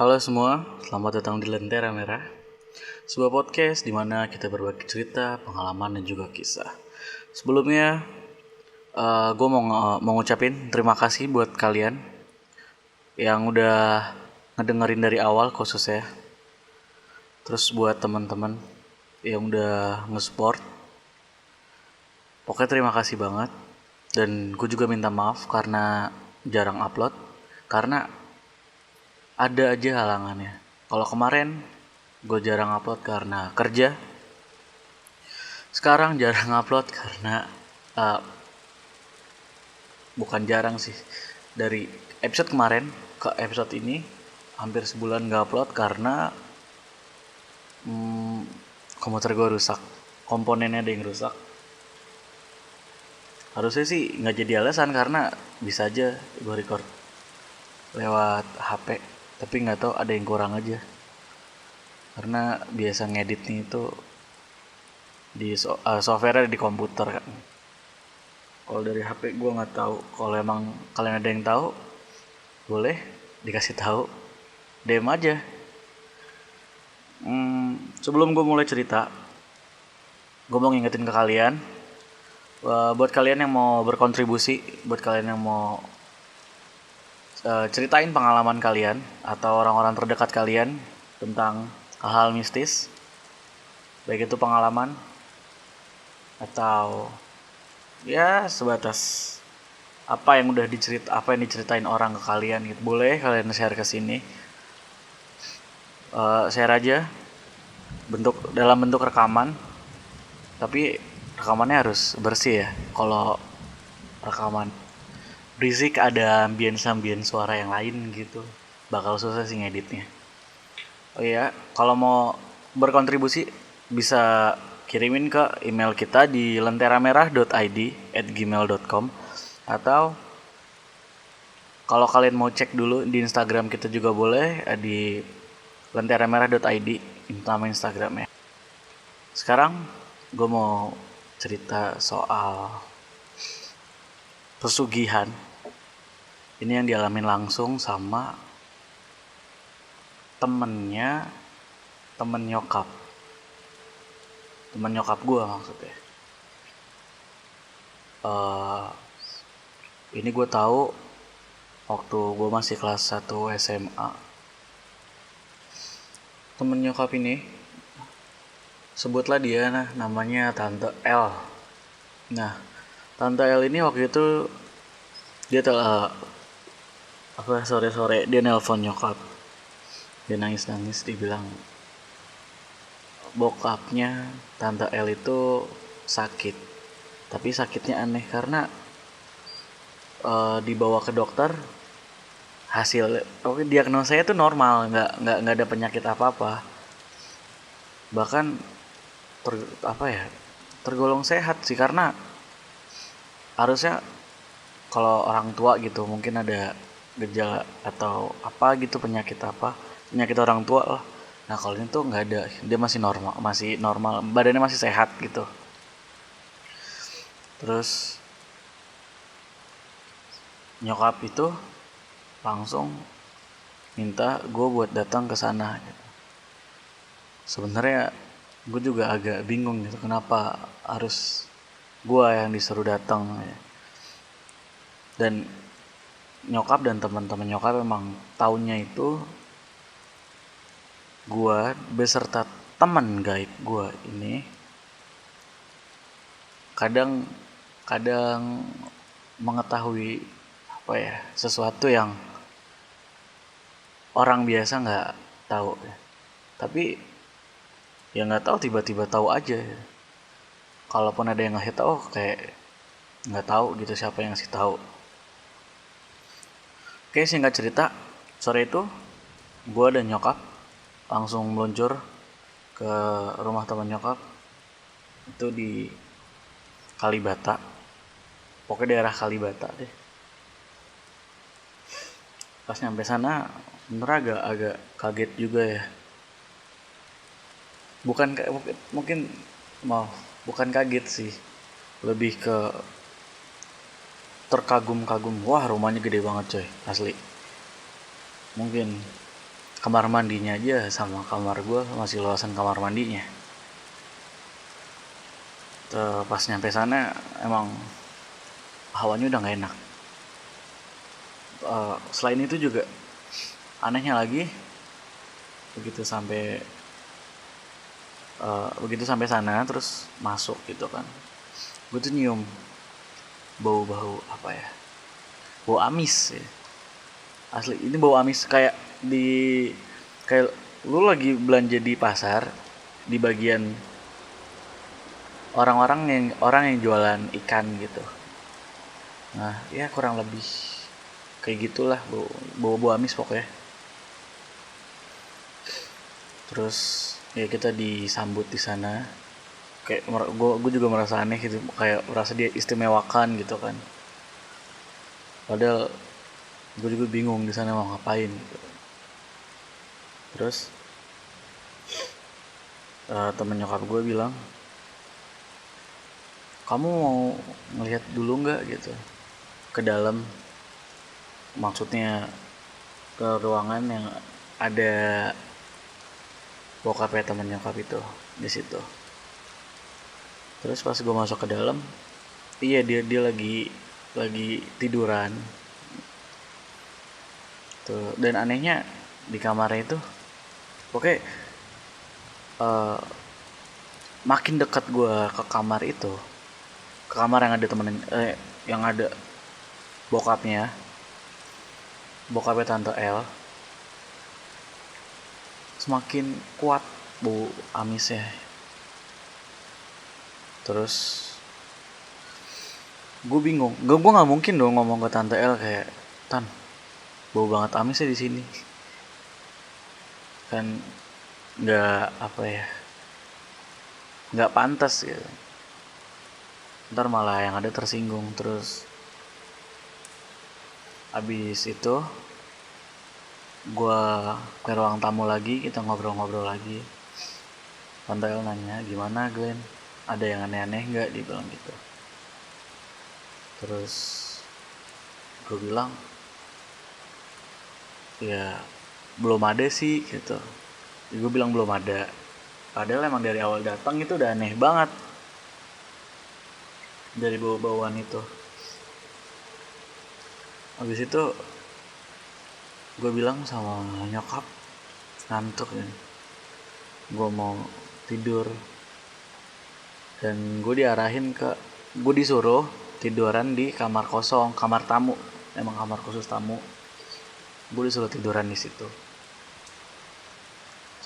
Halo semua, selamat datang di Lentera Merah, sebuah podcast di mana kita berbagi cerita, pengalaman, dan juga kisah. Sebelumnya, gue mau ngucapin terima kasih buat kalian yang udah ngedengerin dari awal khususnya. Terus buat teman-teman yang udah nge-support, pokoknya terima kasih banget. Dan gue juga minta maaf karena jarang upload, karena ada aja halangannya. Kalau kemarin gue jarang upload karena kerja. Sekarang jarang upload karena bukan jarang sih. Dari episode kemarin ke episode ini hampir sebulan gak upload karena komputer gue rusak. Komponennya ada yang rusak. Harusnya sih nggak jadi alasan karena bisa aja gue record lewat HP. Tapi nggak tahu ada yang kurang aja. Karena biasa ngeditnya itu di software di komputer kan. Kalau dari HP gue nggak tahu. Kalau emang kalian ada yang tahu, boleh dikasih tahu. DM aja. Sebelum gue mulai cerita, gue mau ngingetin ke kalian. Buat kalian yang mau berkontribusi, buat kalian yang mau ceritain pengalaman kalian atau orang-orang terdekat kalian tentang hal-hal mistis, baik itu pengalaman atau ya sebatas apa yang diceritain orang ke kalian gitu, boleh kalian share ke sini. Share aja dalam bentuk rekaman, tapi rekamannya harus bersih ya. Kalau rekaman berisik ada ambien suara yang lain gitu, bakal susah sih ngeditnya. Oh iya, kalau mau berkontribusi bisa kirimin ke email kita di lenteramerah.id@gmail.com, atau kalau kalian mau cek dulu di Instagram kita juga boleh, di lenteramerah.id nama Instagramnya. Sekarang gue mau cerita soal pesugihan. Ini yang dialamin langsung sama temen nyokap gue maksudnya. Ini gue tahu waktu gue masih kelas 1 SMA. Temen nyokap ini, sebutlah dia namanya Tante L. Nah, Tante L ini waktu itu dia sore-sore dia nelpon nyokap. Dia nangis-nangis, dibilang bokapnya Tante L itu sakit. Tapi sakitnya aneh karena dibawa ke dokter, hasil diagnosanya itu normal, nggak ada penyakit apa-apa. Bahkan tergolong sehat sih, karena harusnya kalau orang tua gitu mungkin ada gejala atau apa gitu, penyakit orang tua lah. Nah kalau ini tuh nggak ada, dia masih normal, badannya masih sehat gitu. Terus nyokap itu langsung minta gue buat datang ke sana gitu. Sebenarnya gue juga agak bingung gitu, kenapa harus gue yang disuruh datang ya. Dan nyokap dan teman-teman nyokap memang taunya itu gue beserta teman gaib gue ini kadang mengetahui sesuatu yang orang biasa nggak tahu ya. Tapi ya nggak tahu, tiba-tiba tahu aja. Kalaupun ada yang ngasih tahu, kayak nggak tahu gitu siapa yang ngasih tahu. Oke, singkat cerita, sore itu gue dan nyokap langsung meluncur ke rumah teman nyokap. Itu di Kalibata, pokoknya daerah Kalibata deh. Pas nyampe sana bener agak kaget juga ya. Bukan kaget sih, lebih ke terkagum-kagum. Wah, rumahnya gede banget coy, asli. Mungkin kamar mandinya aja sama kamar gue masih luasan kamar mandinya. Pas nyampe sana emang hawanya udah nggak enak. Selain itu juga anehnya lagi, begitu sampai sana terus masuk gitu kan, gue tuh nyium bau apa ya, bau amis ya. Asli ini bau amis, kayak lu lagi belanja di pasar, di bagian orang yang jualan ikan gitu. Nah ya kurang lebih kayak gitulah, bau amis pokoknya. Terus ya kita disambut di sana, kayak gue juga merasa aneh gitu, kayak merasa dia istimewakan gitu kan, padahal gue juga bingung di sana mau ngapain gitu. Terus temen nyokap gue bilang, kamu mau ngelihat dulu nggak gitu ke dalam, maksudnya ke ruangan yang ada bokapnya temen nyokap itu di situ. Terus pas gue masuk ke dalam, iya dia lagi tiduran tuh. Dan anehnya di kamarnya itu, oke, makin dekat gue ke kamar itu, ke kamar yang ada yang ada bokapnya tante L, semakin kuat bau amisnya. Terus gue bingung, gue nggak mungkin dong ngomong ke tante L kayak, tan, bau banget amisnya di sini, kan nggak apa ya, nggak pantas gitu, ntar malah yang ada tersinggung. Terus abis itu gue ke ruang tamu lagi, kita ngobrol-ngobrol lagi. Tante El nanya, gimana Glenn, ada yang aneh-aneh nggak, dia bilang gitu. Terus gue bilang, ya belum ada sih gitu. Gue bilang belum ada, padahal emang dari awal datang itu udah aneh banget dari bau-bauan itu. Habis itu gue bilang sama nyokap, ngantuk ya, gue mau tidur. Dan gue disuruh tiduran di kamar kosong, kamar tamu, emang kamar khusus tamu. Gue disuruh tiduran di situ.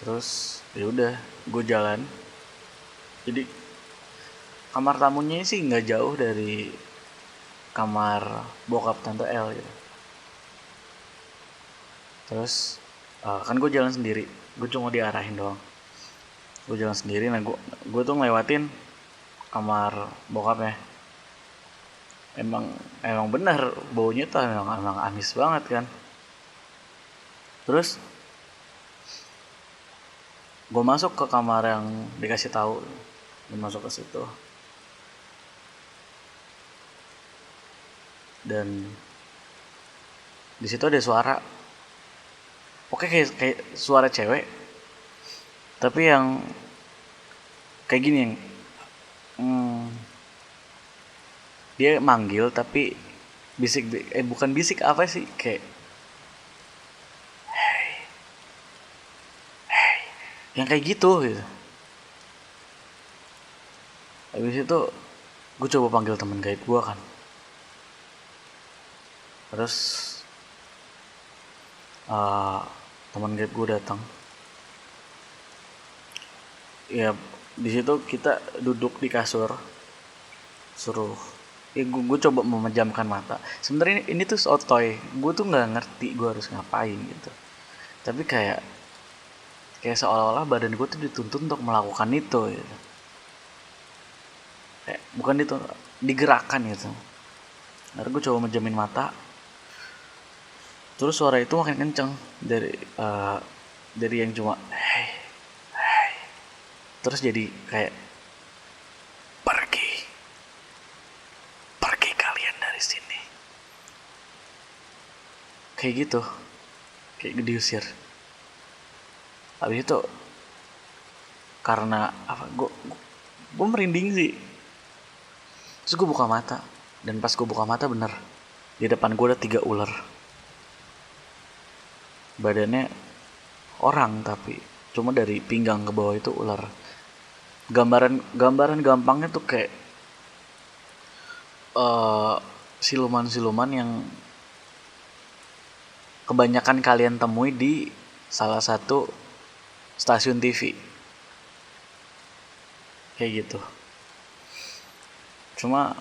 Terus ya udah, gue jalan. Jadi kamar tamunya sih nggak jauh dari kamar bokap tante L gitu. Terus kan gue jalan sendiri, gue cuma diarahin doang. Gue jalan sendiri, nah gue tuh ngelewatin kamar bokapnya. Emang benar baunya tuh emang amis banget kan. Terus gue masuk ke kamar yang dikasih tahu, gue masuk ke situ, dan di situ ada suara, oke, kayak suara cewek, tapi yang kayak gini, yang dia manggil tapi bukan bisik, apa sih, kayak yang kayak gitu. Habis itu gue coba panggil temen gaib gue kan. Terus teman gaib gue datang. Ya di situ kita duduk di kasur, suruh gue coba memejamkan mata. Sebenarnya ini tuh sotoy, gue tuh nggak ngerti gue harus ngapain gitu. Tapi kayak seolah-olah badan gue tuh dituntut untuk melakukan itu gitu. Kayak bukan itu, digerakkan gitu. Lalu gue coba menjamin mata, terus suara itu makin kenceng dari yang cuma hey, terus jadi kayak pergi kalian dari sini, kayak gitu, kayak diusir. Habis itu karena apa, gue merinding sih. Terus gue buka mata, dan pas gue buka mata bener, di depan gue ada 3 ular. Badannya orang tapi cuma dari pinggang ke bawah itu ular. Gambaran gampangnya tuh kayak siluman-siluman yang kebanyakan kalian temui di salah satu stasiun TV. Kayak gitu. Cuma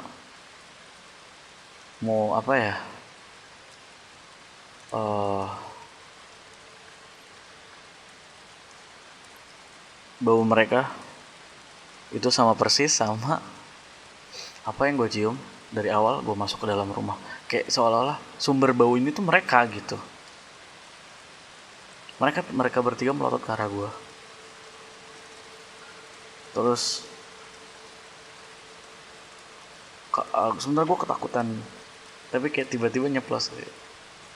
mau apa ya? Bau mereka itu sama persis sama apa yang gue cium dari awal gue masuk ke dalam rumah. Kayak seolah-olah sumber bau ini tuh mereka gitu. Mereka bertiga melotot ke arah gue. Terus sebenarnya gue ketakutan, tapi kayak tiba-tiba nyeplos.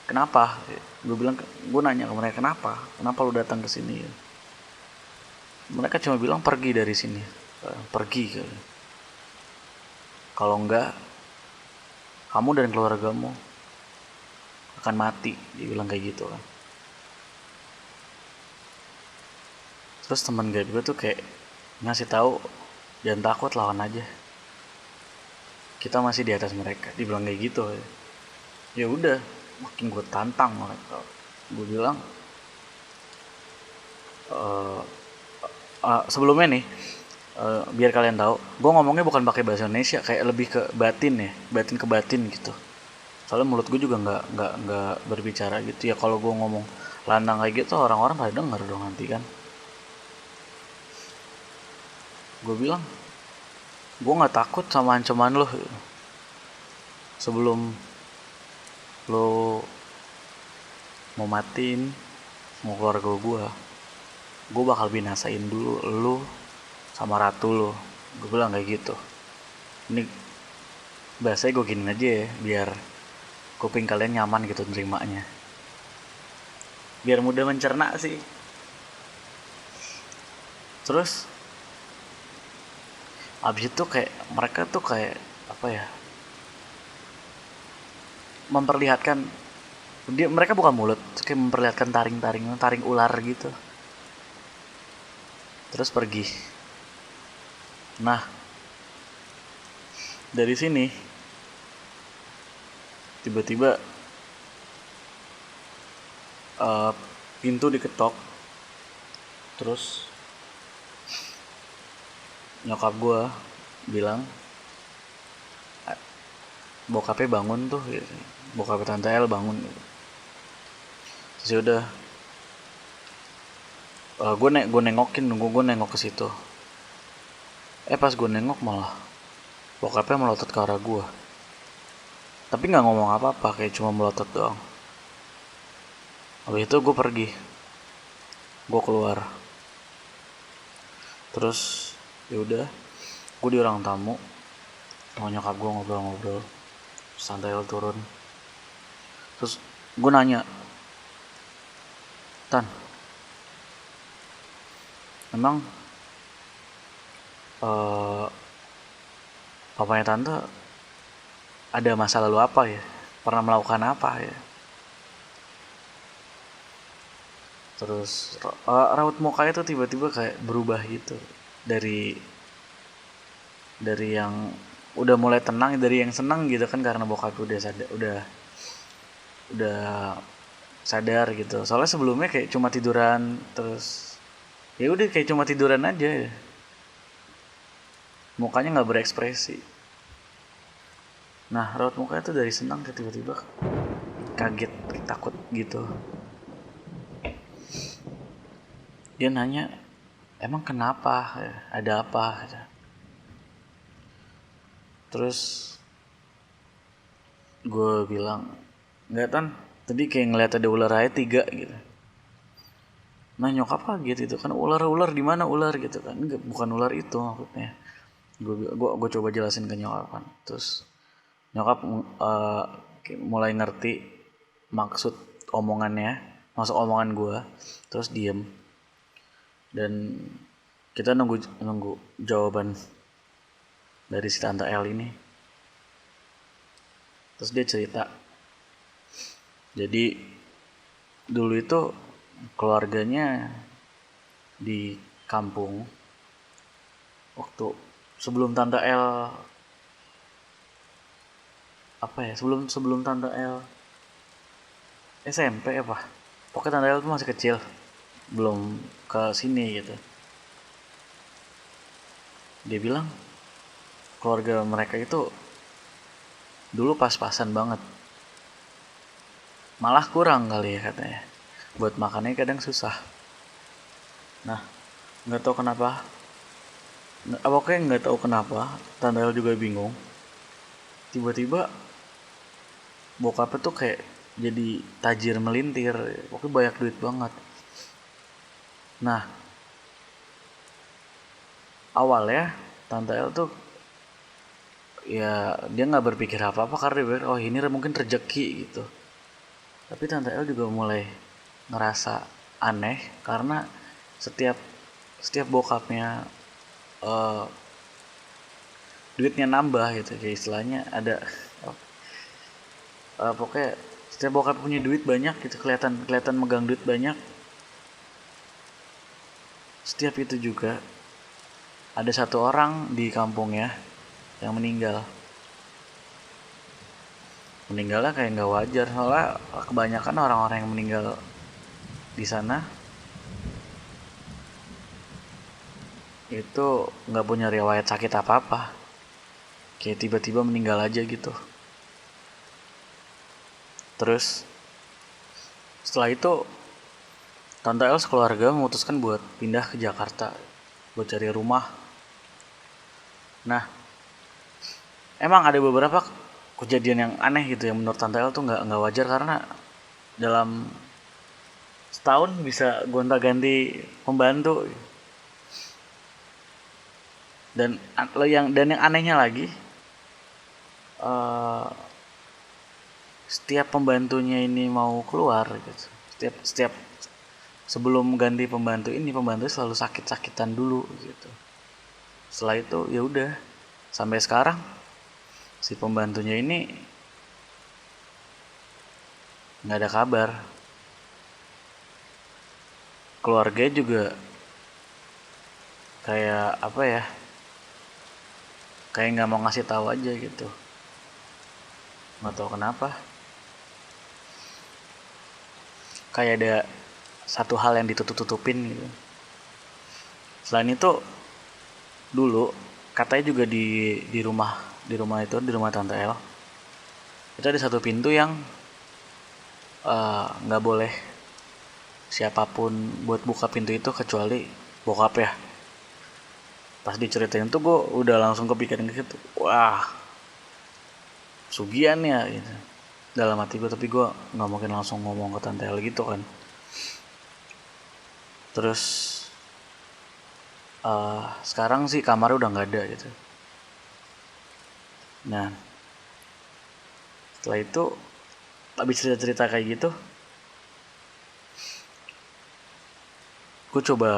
Kenapa? Gue nanya ke mereka, kenapa lu datang ke sini? Mereka cuma bilang pergi dari sini, pergi. Kalau enggak, kamu dan keluargamu akan mati, dia bilang kayak gitu kan. Terus teman gaib gue tuh kayak ngasih tahu, jangan takut, lawan aja, kita masih di atas mereka, dibilang kayak gitu. Ya udah, makin gue tantang mereka. Gue bilang sebelumnya nih, biar kalian tahu, gue ngomongnya bukan pakai bahasa Indonesia, kayak lebih ke batin ya, batin ke batin gitu. Soalnya mulut gue juga nggak berbicara gitu ya. Kalau gue ngomong lantang kayak gitu, orang-orang pada denger dong nanti kan. Gue bilang, gue nggak takut sama ancaman lo. Sebelum lo mau matiin mau keluarga gue bakal binasain dulu lo sama ratu lo. Gue bilang kayak gitu. Ini bahasanya gue gini aja ya, biar kuping kalian nyaman gitu nerimanya, biar mudah mencerna sih. Terus abis itu kayak mereka tuh kayak apa ya, memperlihatkan, mereka buka mulut, kayak memperlihatkan taring ular gitu, terus pergi. Nah, dari sini tiba-tiba pintu diketok. Terus nyokap gue bilang, bokapnya bangun tuh gitu. Bokapnya Tante El bangun gitu. Terus udah gue nengok ke situ. Pas gue nengok malah bokapnya melotot ke arah gue, tapi nggak ngomong apa-apa, kayak cuma melotot doang. Habis itu gue pergi, gue keluar. Terus yaudah, gue di ruang tamu sama nyokap gue ngobrol-ngobrol. Santai turun. Terus gue nanya, Tan, emang papanya tante ada masa lalu apa ya? Pernah melakukan apa ya? Terus raut mukanya tuh tiba-tiba kayak berubah gitu. Dari yang udah mulai tenang, dari yang senang gitu kan, karena bokap udah sadar gitu. Soalnya sebelumnya kayak cuma tiduran, terus ya udah kayak cuma tiduran aja ya. Mukanya nggak berekspresi. Nah, raut mukanya tuh dari senang ke tiba-tiba kaget, takut gitu. Dia nanya, emang kenapa? Ada apa? Terus gue bilang, nggak Tan, tadi kayak ngeliat ada ular aja 3 gitu. Nah nyokap kaget itu kan, ular di mana ular gitu kan? Enggak, bukan ular itu maksudnya. Gue coba jelasin ke nyokap kan. Terus nyokap mulai ngerti maksud omongannya, maksud omongan gue. Terus diem. Dan kita nunggu jawaban dari si tante L ini. Terus dia cerita, jadi dulu itu keluarganya di kampung waktu sebelum tante L sebelum tante L SMP apa, pokoknya tante L tuh masih kecil, belum ke sini gitu. Dia bilang keluarga mereka itu dulu pas-pasan banget, malah kurang kali ya katanya, buat makannya kadang susah. Nah, nggak tahu kenapa, pokoknya nggak tahu kenapa tante L juga bingung, tiba-tiba bokapnya tuh kayak jadi tajir melintir, pokoknya banyak duit banget. Nah, awalnya tante L tuh ya dia nggak berpikir apa-apa karena dia berpikir, oh ini mungkin rezeki gitu. Tapi tante L juga mulai ngerasa aneh karena setiap bokapnya duitnya nambah gitu, kayak istilahnya ada pokoknya setiap bokap punya duit banyak gitu, kelihatan megang duit banyak. Setiap itu juga ada satu orang di kampungnya yang meninggalnya kayak nggak wajar, soalnya kebanyakan orang-orang yang meninggal di sana itu nggak punya riwayat sakit apa-apa, kayak tiba-tiba meninggal aja gitu. Terus setelah itu tante El sekeluarga memutuskan buat pindah ke Jakarta buat cari rumah. Nah, emang ada beberapa kejadian yang aneh gitu yang menurut tante El tuh nggak wajar, karena dalam setahun bisa gonta-ganti pembantu. Dan yang anehnya lagi, setiap pembantunya ini mau keluar gitu, setiap sebelum ganti pembantu selalu sakit-sakitan dulu gitu. Setelah itu ya udah, sampai sekarang si pembantunya ini nggak ada kabar. Keluarganya juga kayak apa ya, kayak nggak mau ngasih tahu aja gitu, nggak tahu kenapa. Kayak ada satu hal yang ditutup-tutupin gitu. Selain itu, dulu katanya juga di rumah itu, di rumah tante El itu ada satu pintu yang nggak boleh siapapun buat buka pintu itu kecuali bokap ya. Pas diceritain tuh gue udah langsung kepikiran gitu, wah sugian ya gitu dalam hati gue, tapi gue nggak mungkin langsung ngomong ke tante El gitu kan. Terus sekarang sih kamarnya udah nggak ada gitu. Nah, setelah itu habis cerita-cerita kayak gitu, gue coba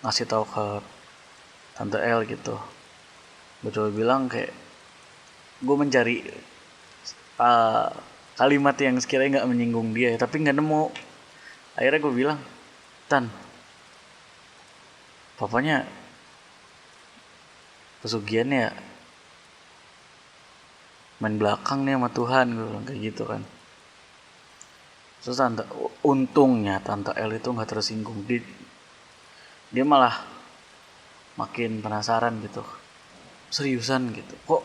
ngasih tahu ke tante L gitu. Gue coba bilang kayak gue mencari kalimat yang sekiranya nggak menyinggung dia, tapi nggak nemu. Akhirnya gue bilang, Tan, papanya pesugihan ya, main belakang nih sama Tuhan, gue bilang kayak gitu kan. Terus untungnya tante L itu nggak tersinggung, dia malah makin penasaran gitu, seriusan gitu, kok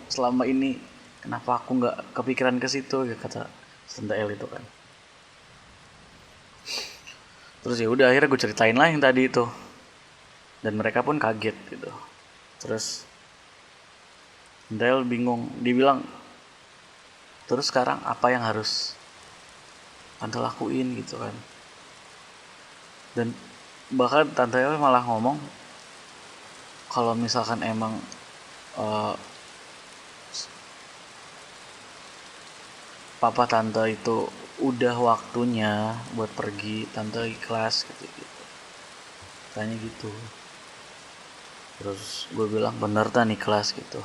selama ini kenapa aku nggak kepikiran ke situ ya, kata tante L itu kan. Terus ya udah, akhirnya gue ceritain lah yang tadi itu, dan mereka pun kaget gitu. Terus tante L bingung, dia bilang, terus sekarang apa yang harus tante lakuin gitu kan. Dan bahkan tante L malah ngomong kalau misalkan emang papa tante itu udah waktunya buat pergi, tante ikhlas gitu. tanya gitu. Terus gue bilang bener tan ikhlas gitu.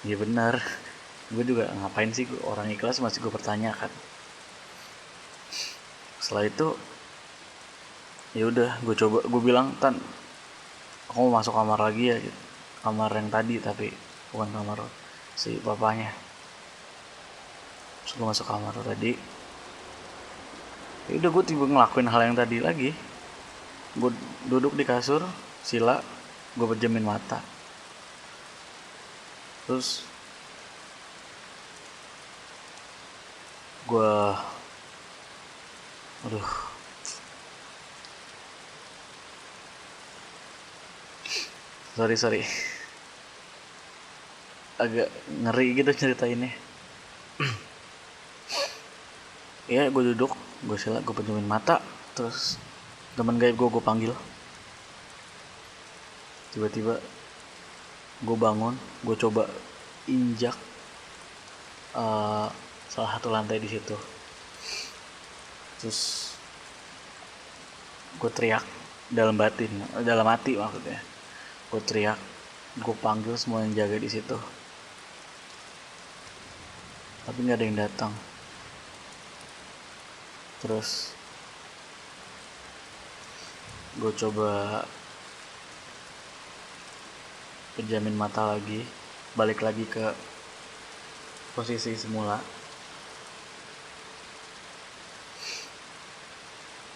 Iya bener. Gue juga ngapain sih orang ikhlas masih gue pertanyakan. Setelah itu ya udah gue bilang tan aku mau masuk kamar lagi ya gitu. Kamar yang tadi tapi bukan kamar si papanya. Terus gue masuk kamar tadi. Ya udah gue tiba ngelakuin hal yang tadi lagi. Gue duduk di kasur sila, gue pejamin mata. Terus gue aduh sorry agak ngeri gitu ceritainnya. Ya gue duduk, gue sila, gue pejamin mata. Terus teman gaib gue panggil. Tiba-tiba gue bangun, gue coba injak salah satu lantai di situ. Terus gue teriak dalam hati maksudnya. Gue teriak, gue panggil semua yang jaga di situ, tapi nggak ada yang datang. Terus gue coba pejamin mata lagi, balik lagi ke posisi semula.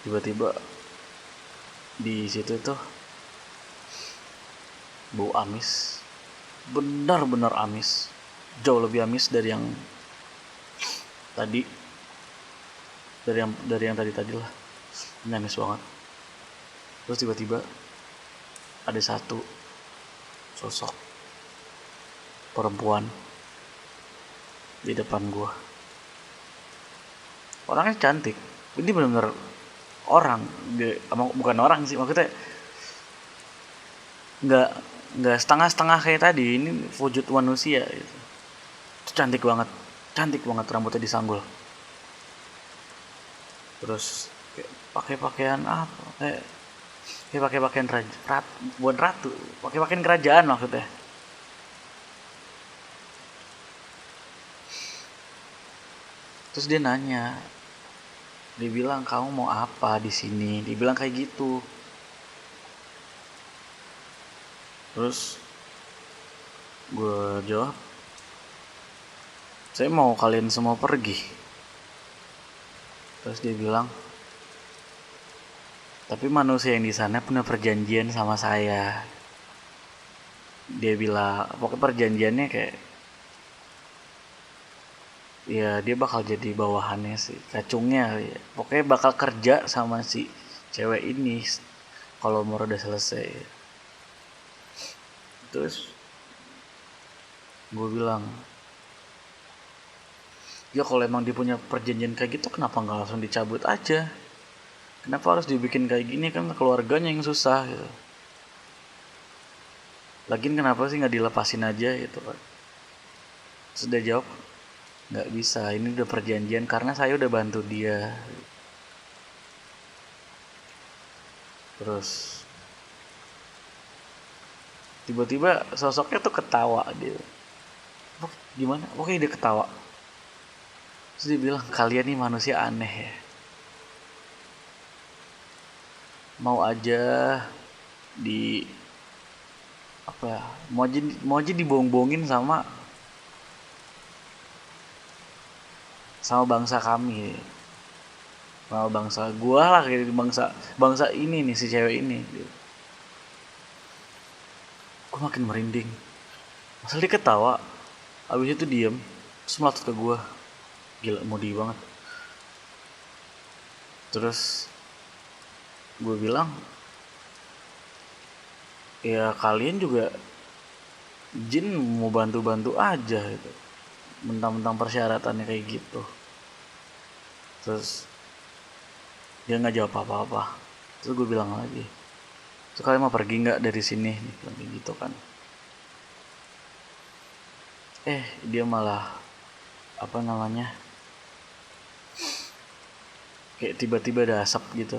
Tiba-tiba di situ tuh bau amis, benar-benar amis, jauh lebih amis dari yang tadi, dari yang tadi lah. Ini amis banget. Terus tiba-tiba ada satu sosok perempuan di depan gua. Orangnya cantik. Ini benar-benar orang, bukan orang sih, maksudnya nggak setengah-setengah kayak tadi. Ini wujud manusia gitu. Itu cantik banget, rambutnya disanggul. Terus pakai pakaian apa, kayak pakai pakaian bukan ratu, pakai pakaian kerajaan maksudnya. Terus dia nanya, dia bilang kamu mau apa di sini, dia bilang kayak gitu. Terus gue jawab, saya mau kalian semua pergi. Terus dia bilang, tapi manusia yang di sana punya perjanjian sama saya. Dia bilang, pokoknya perjanjiannya kayak, ya dia bakal jadi bawahannya sih, kacungnya ya. Pokoknya bakal kerja sama si cewek ini kalau umur udah selesai. Terus gue bilang, ya kalau emang dia punya perjanjian kayak gitu, kenapa nggak langsung dicabut aja? Kenapa harus dibikin kayak gini, kan keluarganya yang susah gitu. Lagian kenapa sih nggak dilepasin aja gitu kan? Sudah jawab, nggak bisa, ini udah perjanjian karena saya udah bantu dia. Terus tiba-tiba sosoknya tuh ketawa dia. Gimana? Oke, dia ketawa. Terus dia bilang, kalian nih manusia aneh ya. Mau aja di apa ya? Mau aja dibohong-bohongin sama bangsa kami. Sama bangsa gua lah, kayak bangsa ini nih, si cewek ini. Gue makin merinding. Masa dia ketawa, abis itu diem, terus melotot ke gue. Gila, mudi banget. Terus gue bilang, ya kalian juga jin mau bantu-bantu aja gitu. Mentang-mentang persyaratannya kayak gitu. Terus dia nggak jawab apa-apa. Terus gue bilang lagi, terus kalian mau pergi nggak dari sini? Bilang kayak gitu kan. Dia malah apa namanya, kayak tiba-tiba ada asap gitu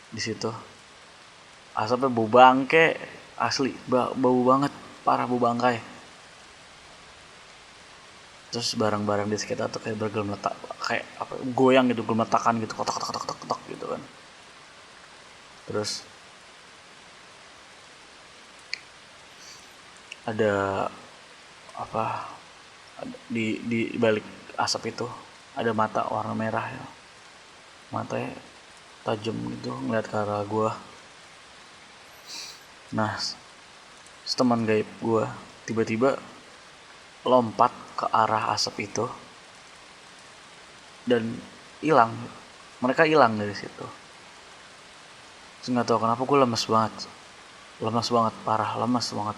di situ. Asapnya bau bangke, asli bau banget, parah bau bangkai. Terus barang-barang di sekitar tuh kayak bergeletak, kayak apa, goyang gitu, gelemetakan gitu, kotak kotak kotak kotak gitu kan. Terus ada apa, di balik asap itu ada mata warna merah ya, matanya tajam gitu ngeliat ke arah gua. Nah, teman gaib gua tiba-tiba lompat ke arah asap itu dan hilang. Mereka hilang dari situ. Terus nggak tahu kenapa gue lemes banget, parah, lemes banget.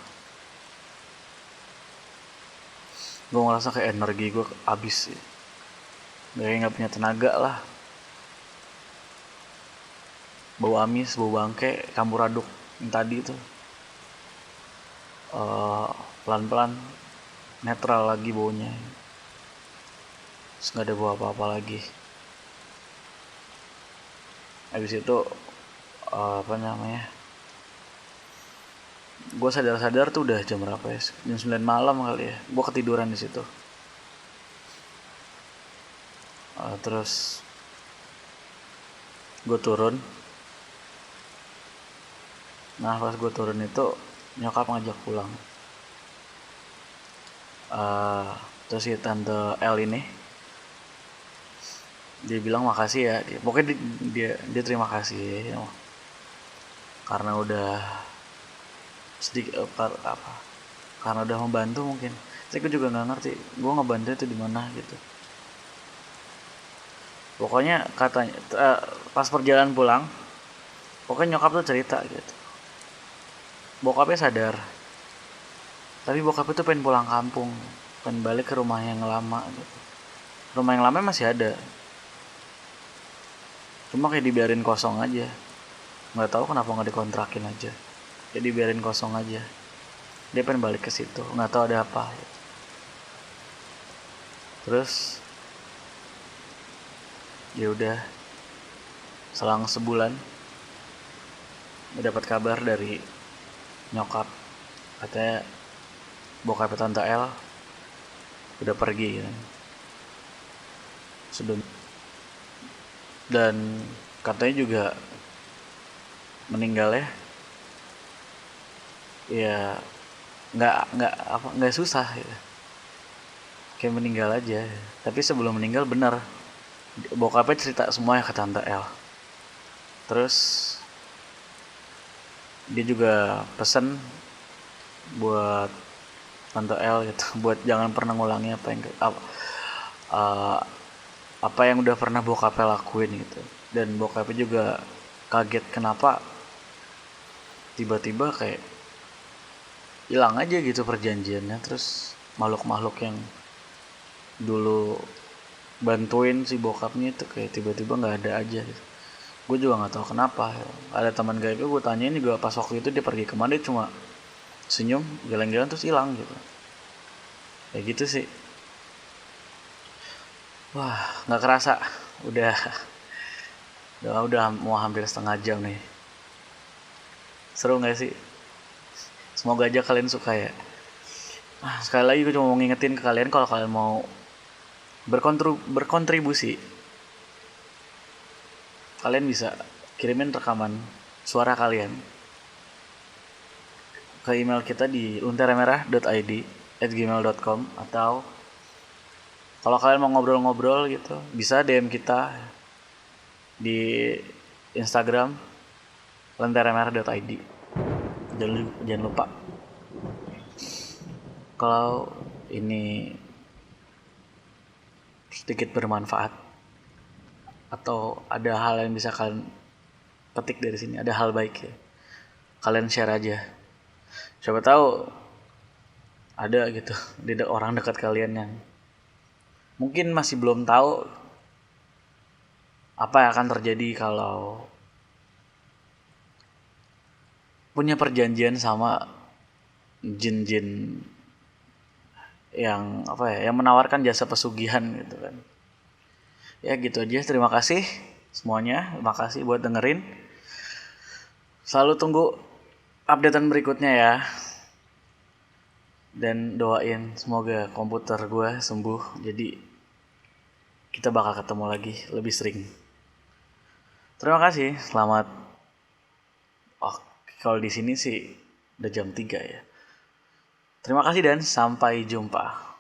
Gue ngerasa kayak energi gue habis sih, kayak nggak punya tenaga lah. Bau amis, bau bangke, campur aduk yang tadi tuh pelan-pelan netral lagi baunya. Terus nggak ada bau apa-apa lagi. Habis itu apa namanya, gue sadar tuh udah jam berapa ya, jam 9 malam kali ya. Gue ketiduran di situ. Terus gue turun. Nah pas gue turun itu nyokap ngajak pulang. Terus si tante L ini dia bilang makasih ya, pokoknya dia terima kasih ya, karena udah sedikit karena udah membantu mungkin. Saya juga nggak ngerti gue ngebantu itu di mana gitu. Pokoknya katanya pas perjalanan pulang, pokoknya nyokap tuh cerita gitu, bokapnya sadar, tapi bokap itu pengen pulang kampung, pengen balik ke rumah yang lama gitu. Rumah yang lama masih ada, cuma kayak dibiarin kosong aja. Nggak tahu kenapa nggak dikontrakin aja, jadi dibiarin kosong aja. Dia pengen balik ke situ, nggak tahu ada apa gitu. Terus ya udah, selang sebulan dapat kabar dari nyokap, katanya bokap tante L udah pergi kan. Sudah, dan katanya juga meninggal ya nggak susah ya, kayak meninggal aja. Tapi sebelum meninggal benar bokapnya cerita semuanya ke tante L. Terus dia juga pesen buat tante L gitu, buat jangan pernah ngulangi apa yang udah pernah bokapnya lakuin gitu. Dan bokapnya juga kaget kenapa tiba-tiba kayak hilang aja gitu perjanjiannya. Terus makhluk-makhluk yang dulu bantuin si bokapnya itu kayak tiba-tiba nggak ada aja gitu. Gue juga nggak tahu kenapa. Ada teman gaibnya gue tanyain juga pas waktu itu dia pergi kemana, dia cuma senyum jalan-jalan terus hilang gitu. Kayak gitu sih. Wah, nggak kerasa udah mau hampir setengah jam nih. Seru nggak sih? Semoga aja kalian suka ya. Sekali lagi gue cuma mau ngingetin ke kalian, kalau kalian mau berkontribusi, kalian bisa kirimin rekaman suara kalian ke email kita di luntaremerah.id@gmail.com, atau kalau kalian mau ngobrol-ngobrol gitu bisa DM kita di Instagram luntaremerah.id. Jangan lupa, kalau ini sedikit bermanfaat atau ada hal yang bisa kalian petik dari sini, ada hal baik ya, kalian share aja. Siapa tahu ada gitu di orang dekat kalian yang mungkin masih belum tahu apa yang akan terjadi kalau punya perjanjian sama jin-jin yang yang menawarkan jasa pesugihan gitu kan. Ya gitu aja, terima kasih semuanya, terima kasih buat dengerin. Selalu tunggu updatean berikutnya ya. Dan doain semoga komputer gue sembuh, jadi kita bakal ketemu lagi lebih sering. Terima kasih, selamat. Oh, kalau di sini sih udah jam 3 ya. Terima kasih dan sampai jumpa.